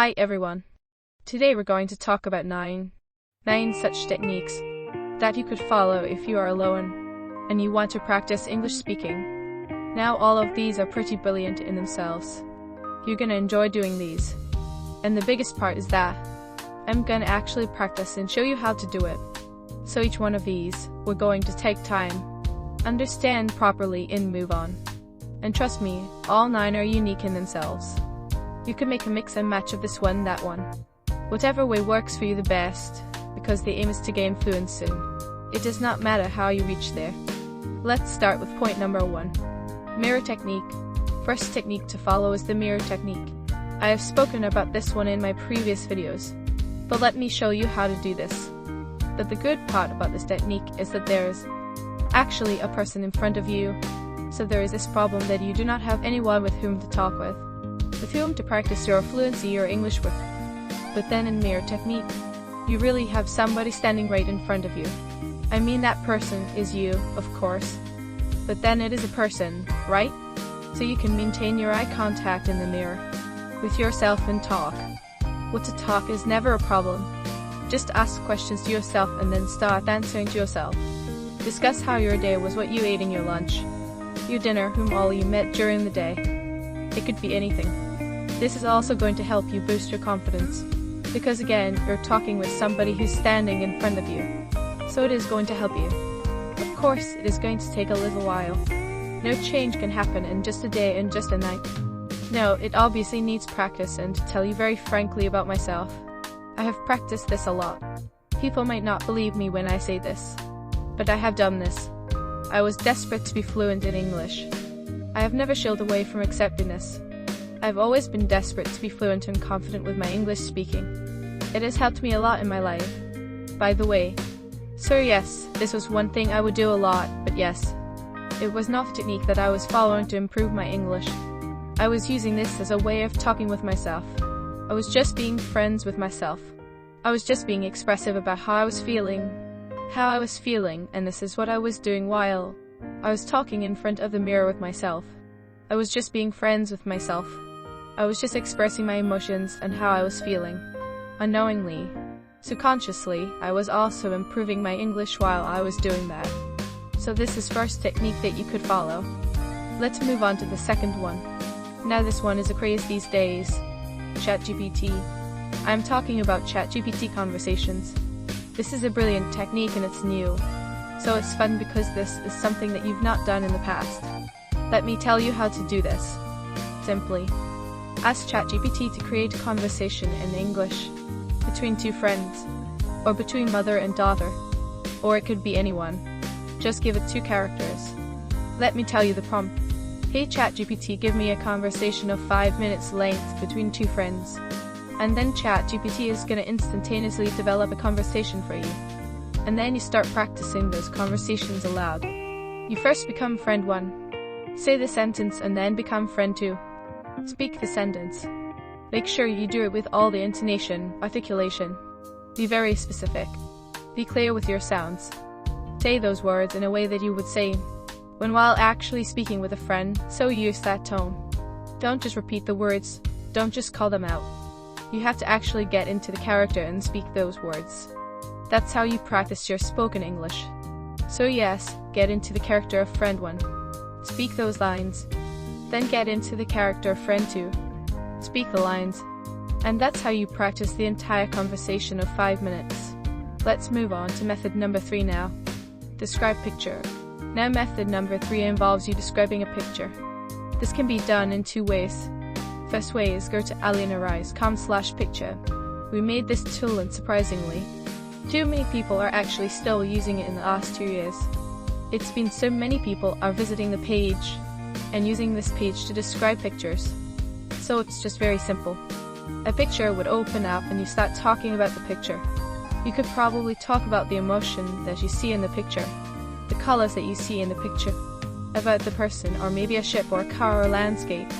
Hi everyone. Today we're going to talk about nine such techniques that you could follow if you are alone and you want to practice English speaking. Now all of these are pretty brilliant in themselves. You're gonna enjoy doing these. And the biggest part is that I'm gonna actually practice and show you how to do it. So each one of these, we're going to take time, understand properly and move on. And trust me, all 9 are unique in themselves. You can make a mix and match of this one, that one. Whatever way works for you the best, because the aim is to gain fluency. It does not matter how you reach there. Let's start with point number 1. Mirror technique. First technique to follow is the mirror technique. I have spoken about this one in my previous videos, but let me show you how to do this. But the good part about this technique is that there is actually a person in front of you, so there is this problem that you do not have anyone with whom to talk with whom to practice your fluency or English with. But then in mirror technique, you really have somebody standing right in front of you. I mean, that person is you, of course, but then it is a person, right? So you can maintain your eye contact in the mirror with yourself and talk. What to talk is never a problem. Just ask questions to yourself and then start answering to yourself. Discuss how your day was, what you ate in your lunch, your dinner, whom all you met during the day. It could be anything. This is also going to help you boost your confidence, because again, you're talking with somebody who's standing in front of you. So it is going to help you. Of course, it is going to take a little while. No change can happen in just a day and just a night. No, it obviously needs practice, and to tell you very frankly about myself, I have practiced this a lot. People might not believe me when I say this, but I have done this. I was desperate to be fluent in English. I have never shied away from accepting this. I've always been desperate to be fluent and confident with my English speaking. It has helped me a lot in my life. By the way, so yes, this was one thing I would do a lot, but yes, it was not a technique that I was following to improve my English. I was using this as a way of talking with myself. I was just being friends with myself. I was just being expressive about how I was feeling, and this is what I was doing while I was talking in front of the mirror with myself. I was just being friends with myself. I was just expressing my emotions and how I was feeling. Unknowingly, subconsciously, I was also improving my English while I was doing that. So this is first technique that you could follow. Let's move on to the second one. Now this one is a craze these days. ChatGPT. I'm talking about ChatGPT Conversations. This is a brilliant technique and it's new. So it's fun because this is something that you've not done in the past. Let me tell you how to do this. Simply, ask ChatGPT to create a conversation in English between two friends, or between mother and daughter, or it could be anyone. Just give it 2 characters. Let me tell you the prompt. Hey ChatGPT, give me a conversation of 5 minutes length between 2 friends. And then ChatGPT is gonna instantaneously develop a conversation for you. And then you start practicing those conversations aloud. You first become friend 1. Say the sentence and then become friend 2. Speak the sentence. Make sure you do it with all the intonation, articulation. Be very specific. Be clear with your sounds. Say those words in a way that you would say when while actually speaking with a friend, so use that tone. Don't just repeat the words, don't just call them out. You have to actually get into the character and speak those words. That's how you practice your spoken English. So yes, get into the character of friend 1. Speak those lines. Then get into the character of friend 2. Speak the lines. And that's how you practice the entire conversation of 5 minutes. Let's move on to method number 3 now. Describe picture. Now method number 3 involves you describing a picture. This can be done in 2 ways. First way is go to aloud.com/picture. We made this tool and surprisingly, too many people are actually still using it in the last 2 years. It's been so many people are visiting the page and using this page to describe pictures. So it's just very simple. A picture would open up and you start talking about the picture. You could probably talk about the emotion that you see in the picture, the colors that you see in the picture, about the person or maybe a ship or a car or landscape.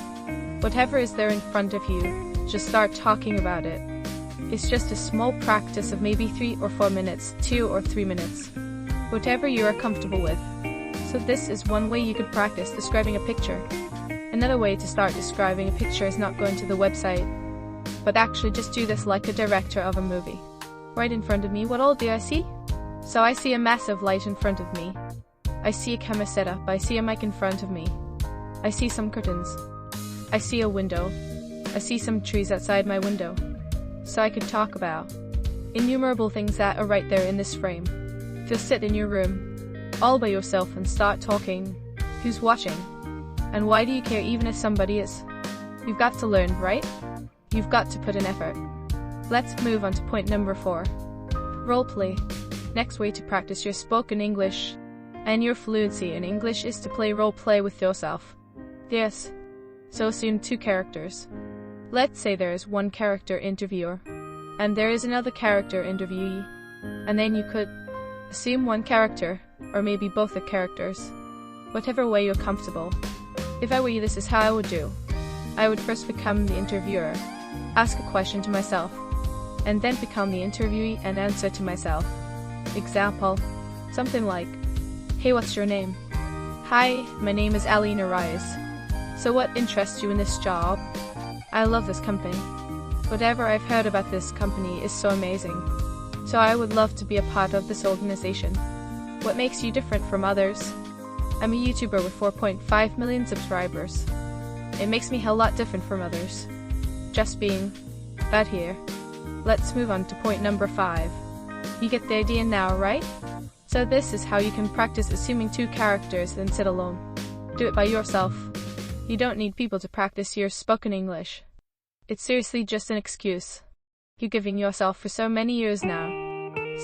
Whatever is there in front of you, just start talking about it. It's just a small practice of maybe 3 or 4 minutes, 2 or 3 minutes. Whatever you are comfortable with. So this is one way you could practice describing a picture. Another way to start describing a picture is not going to the website, but actually just do this like a director of a movie. Right in front of me, what all do I see? So I see a massive light in front of me. I see a camera setup, I see a mic in front of me. I see some curtains. I see a window. I see some trees outside my window. So I could talk about innumerable things that are right there in this frame. If you'll sit in your room, all by yourself and start talking, who's watching? And why do you care even if somebody is? You've got to learn, right? You've got to put in effort. Let's move on to point number 4. Roleplay. Next way to practice your spoken English and your fluency in English is to play roleplay with yourself. Yes. So assume 2 characters. Let's say there is one character interviewer, and there is another character interviewee. And then you could assume one character, or maybe both the characters. Whatever way you're comfortable. If I were you, this is how I would do. I would first become the interviewer, ask a question to myself, and then become the interviewee and answer to myself. Example, something like, "Hey, what's your name?" "Hi, my name is Alina Rise. So what interests you in this job?" "I love this company. Whatever I've heard about this company is so amazing. So I would love to be a part of this organization. What makes you different from others?" "I'm a YouTuber with 4.5 million subscribers. It makes me a lot different from others. Just being that here." Let's move on to point number 5. You get the idea now, right? So this is how you can practice assuming 2 characters and sit alone. Do it by yourself. You don't need people to practice your spoken English. It's seriously just an excuse you're giving yourself for so many years now.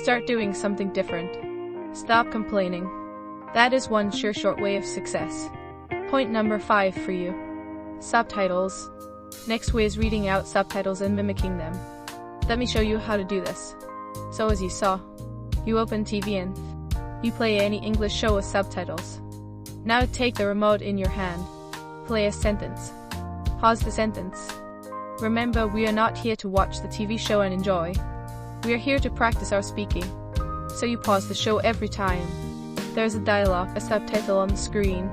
Start doing something different. Stop complaining. That is one sure short way of success. Point number 5 for you. Subtitles. Next way is reading out subtitles and mimicking them. Let me show you how to do this. So as you saw, you open TV and you play any English show with subtitles. Now take the remote in your hand. Play a sentence. Pause the sentence. Remember, we are not here to watch the TV show and enjoy. We are here to practice our speaking. So you pause the show every time there's a dialogue, a subtitle on the screen.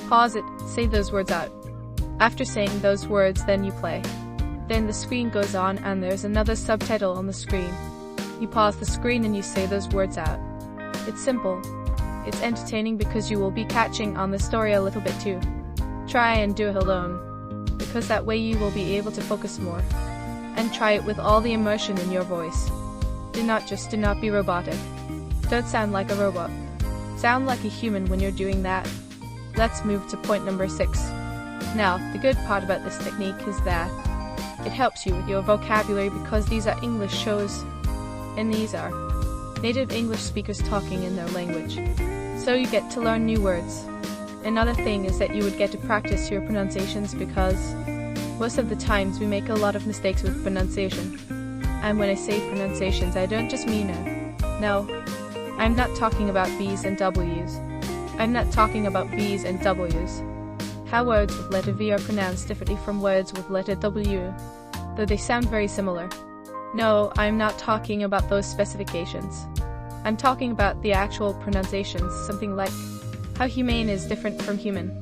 Pause it, say those words out. After saying those words, then you play. Then the screen goes on and there's another subtitle on the screen. You pause the screen and you say those words out. It's simple. It's entertaining because you will be catching on the story a little bit too. Try and do it alone, because that way you will be able to focus more. And try it with all the emotion in your voice. Do not be robotic. Don't sound like a robot. Sound like a human when you're doing that. Let's move to point number 6. Now, the good part about this technique is that it helps you with your vocabulary because these are English shows, and these are native English speakers talking in their language. So you get to learn new words. Another thing is that you would get to practice your pronunciations because most of the times we make a lot of mistakes with pronunciation. And when I say pronunciations, I don't just mean no, I'm not talking about B's and W's. I'm not talking about B's and W's. How words with letter V are pronounced differently from words with letter W, though they sound very similar. No, I'm not talking about those specifications. I'm talking about the actual pronunciations, something like how humane is different from human.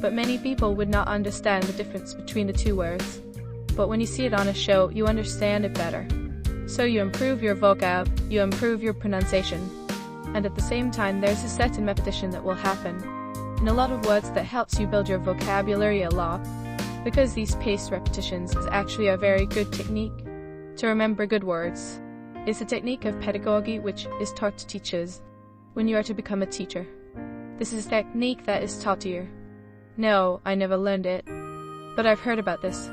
But many people would not understand the difference between the 2 words. But when you see it on a show, you understand it better. So you improve your vocab, you improve your pronunciation. And at the same time, there's a certain repetition that will happen in a lot of words that helps you build your vocabulary a lot, because these spaced repetitions is actually a very good technique to remember good words. It's a technique of pedagogy which is taught to teachers when you are to become a teacher. This is a technique that is taught here. No, I never learned it, but I've heard about this.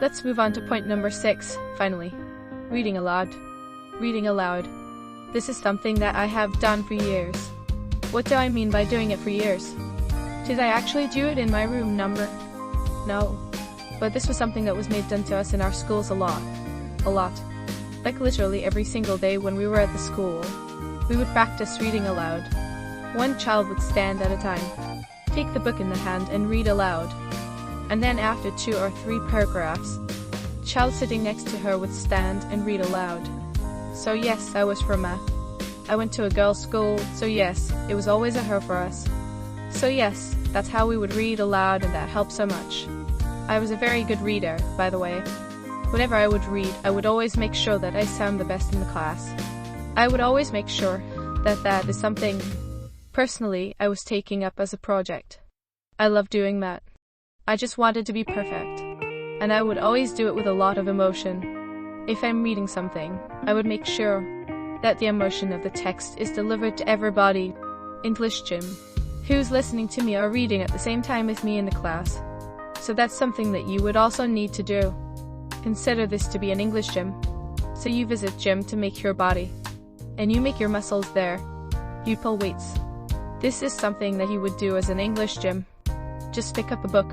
Let's move on to point number 6, finally. Reading aloud. Reading aloud. This is something that I have done for years. What do I mean by doing it for years? Did I actually do it in my room number? No. But this was something that was made done to us in our schools a lot. A lot. Like literally every single day when we were at the school, we would practice reading aloud. One child would stand at a time, take the book in the hand and read aloud. And then after 2 or 3 paragraphs, the child sitting next to her would stand and read aloud. So yes, I was from I went to a girls' school, so yes, it was always a her for us. So yes, that's how we would read aloud, and that helped so much. I was a very good reader, by the way. Whenever I would read, I would always make sure that I sound the best in the class. I would always make sure that that is something, personally, I was taking up as a project. I love doing that. I just wanted to be perfect. And I would always do it with a lot of emotion. If I'm reading something, I would make sure that the emotion of the text is delivered to everybody, English gym, who's listening to me or reading at the same time with me in the class. So that's something that you would also need to do. Consider this to be an English gym. So you visit gym to make your body, and you make your muscles there. You pull weights. This is something that you would do as an English gym. Just pick up a book.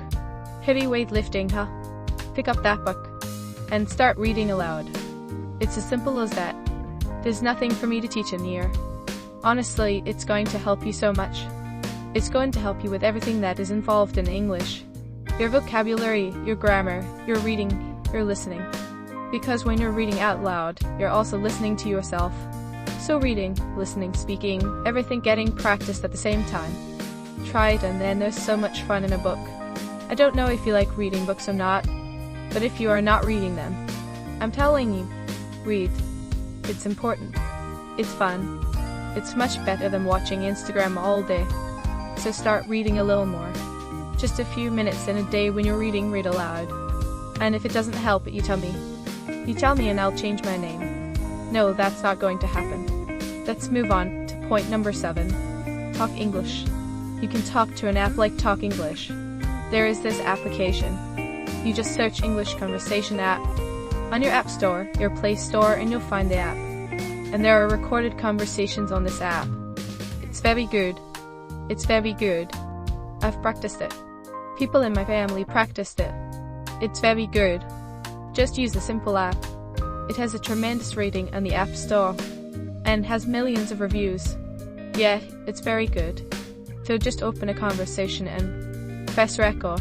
Heavy weight lifting, huh? Pick up that book and start reading aloud. It's as simple as that. There's nothing for me to teach in here. Honestly, it's going to help you so much. It's going to help you with everything that is involved in English. Your vocabulary, your grammar, your reading, your listening. Because when you're reading out loud, you're also listening to yourself. So reading, listening, speaking, everything getting practiced at the same time. Try it, and then there's so much fun in a book. I don't know if you like reading books or not, but if you are not reading them, I'm telling you, read. It's important. It's fun. It's much better than watching Instagram all day. So start reading a little more. Just a few minutes in a day when you're reading, read aloud. And if it doesn't help, you tell me. You tell me and I'll change my name. No, that's not going to happen. Let's move on to point number 7. Talk English. You can talk to an app like Talk English. There is this application. You just search English Conversation app on your App Store, your Play Store, and you'll find the app. And there are recorded conversations on this app. It's very good. It's very good. I've practiced it. People in my family practiced it. It's very good. Just use the simple app. It has a tremendous rating on the App Store and has millions of reviews. Yeah, it's very good. So just open a conversation and press record,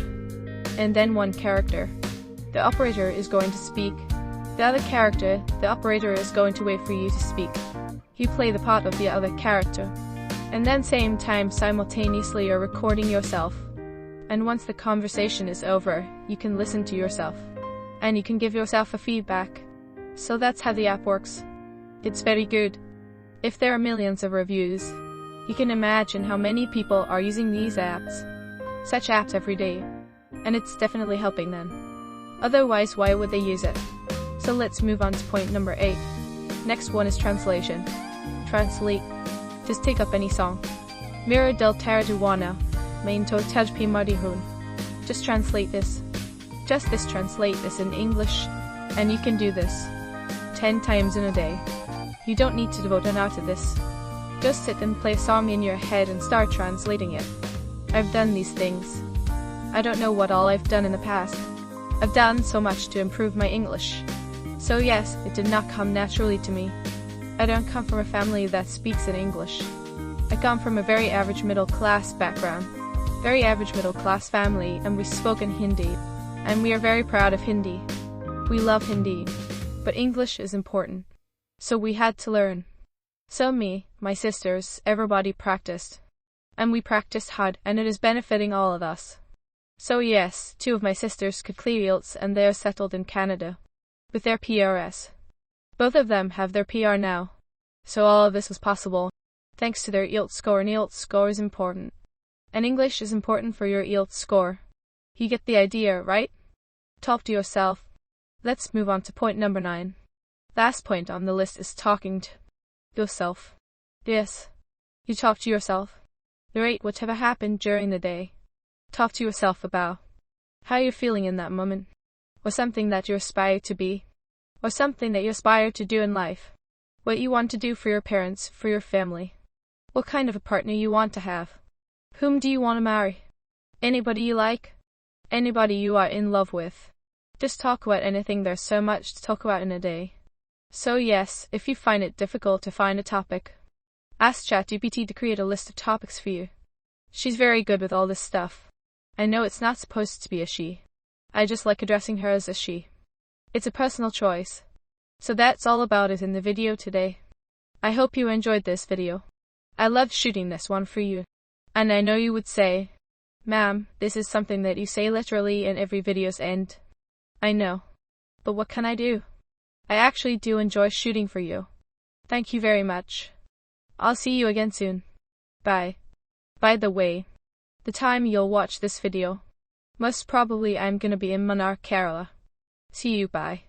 and then one character. The operator is going to speak. The other character, the operator is going to wait for you to speak. You play the part of the other character, and then same time simultaneously you're recording yourself. And once the conversation is over, you can listen to yourself, and you can give yourself a feedback. So that's how the app works. It's very good. If there are millions of reviews, you can imagine how many people are using these apps. Such apps every day. And it's definitely helping them. Otherwise, why would they use it? So let's move on to point number 8. Next one is translation. Translate. Just take up any song. Mira del Taraduana, main to Tajpi Madihun. Just translate this. Just translate this in English, and you can do this 10 times in a day. You don't need to devote an hour to this. Just sit and play a song in your head and start translating it. I've done these things. I don't know what all I've done in the past. I've done so much to improve my English. So yes, it did not come naturally to me. I don't come from a family that speaks in English. I come from a very average middle class background. Very average middle class family, and we spoke in Hindi. And we are very proud of Hindi. We love Hindi. But English is important. So we had to learn. So me, my sisters, everybody practiced. And we practiced hard, and it is benefiting all of us. So yes, 2 of my sisters could clear IELTS, and they are settled in Canada with their PRS. Both of them have their PR now. So all of this was possible thanks to their IELTS score, and IELTS score is important. And English is important for your IELTS score. You get the idea, right? Talk to yourself. Let's move on to point number 9. Last point on the list is talking to yourself. Yes, you talk to yourself. Narrate whatever happened during the day. Talk to yourself about how you're feeling in that moment, or something that you aspire to be, or something that you aspire to do in life, what you want to do for your parents, for your family, what kind of a partner you want to have, whom do you want to marry, anybody you like, anybody you are in love with. Just talk about anything. There's so much to talk about in a day. So yes, if you find it difficult to find a topic, ask ChatGPT to create a list of topics for you. She's very good with all this stuff. I know it's not supposed to be a she. I just like addressing her as a she. It's a personal choice. So that's all about it in the video today. I hope you enjoyed this video. I loved shooting this one for you. And I know you would say, "Ma'am, this is something that you say literally in every video's end." I know. But what can I do? I actually do enjoy shooting for you. Thank you very much. I'll see you again soon. Bye. By the way, the time you'll watch this video, most probably I'm gonna be in Munnar, Kerala. See you, bye.